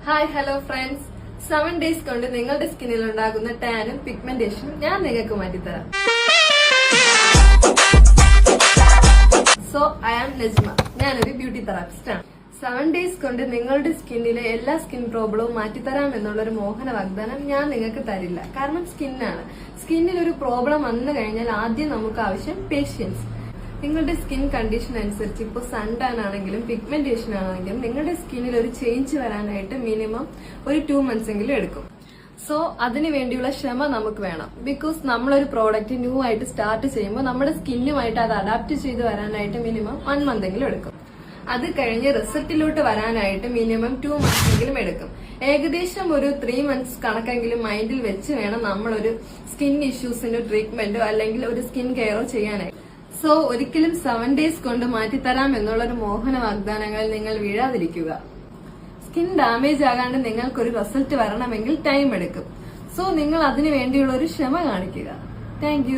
Hi hello friends, 7 days കൊണ്ട് നിങ്ങളുടെ സ്കിന്നിൽ ഉണ്ടാകുന്ന ടാനും പിഗ്മെന്റേഷനും ഞാൻ നിങ്ങൾക്ക് മാറ്റിത്തരാം. So I am Najma. ഞാനൊരു ബ്യൂട്ടി തെറാപ്പിസ്റ്റ് ആണ്. 7 days കൊണ്ട് നിങ്ങളുടെ സ്കിന്നിലെ എല്ലാ സ്കിൻ പ്രോബ്ലവും മാറ്റിത്തരാം എന്നുള്ളൊരു മോഹന വാഗ്ദാനം ഞാൻ നിങ്ങൾക്ക് തരില്ല. കാരണം സ്കിന്നാണ്. സ്കിന്നിൽ ഒരു പ്രോബ്ലം വന്നു കഴിഞ്ഞാൽ ആദ്യം നമുക്ക് ആവശ്യം പേഷ്യൻസ്. നിങ്ങളുടെ സ്കിൻ കണ്ടീഷൻ അനുസരിച്ച് ഇപ്പോൾ സൺ ടാൻ ആണെങ്കിലും പിഗ്മെന്റേഷൻ ആണെങ്കിലും നിങ്ങളുടെ സ്കിന്നിൽ ഒരു ചേഞ്ച് വരാനായിട്ട് മിനിമം ഒരു 2 months എങ്കിലും എടുക്കും. സോ അതിനു വേണ്ടിയുള്ള ക്ഷമ നമുക്ക് വേണം. ബിക്കോസ് നമ്മളൊരു പ്രോഡക്റ്റ് ന്യൂ ആയിട്ട് സ്റ്റാർട്ട് ചെയ്യുമ്പോൾ നമ്മുടെ സ്കിന്നുമായിട്ട് അത് അഡാപ്റ്റ് ചെയ്ത് വരാനായിട്ട് മിനിമം 1 month എങ്കിലും എടുക്കും. അത് കഴിഞ്ഞ് റിസൾട്ടിലോട്ട് വരാനായിട്ട് മിനിമം 2 months എങ്കിലും എടുക്കും. ഏകദേശം ഒരു 3 months കണക്കെങ്കിലും മൈൻഡിൽ വെച്ച് വേണം നമ്മളൊരു സ്കിൻ ഇഷ്യൂസിന്റെ ട്രീറ്റ്മെന്റോ അല്ലെങ്കിൽ ഒരു സ്കിൻ കെയറോ ചെയ്യാനായിട്ട്. സോ ഒരിക്കലും 7 days കൊണ്ട് മാറ്റിത്തരാം എന്നുള്ളൊരു മോഹന വാഗ്ദാനങ്ങൾ നിങ്ങൾ വീഴാതിരിക്കുക. സ്കിൻ ഡാമേജ് ആകാണ്ട് നിങ്ങൾക്കൊരു റിസൾട്ട് വരണമെങ്കിൽ ടൈം എടുക്കും. സോ നിങ്ങൾ അതിനു വേണ്ടിയുള്ള ഒരു ക്ഷമ കാണിക്കുക. താങ്ക്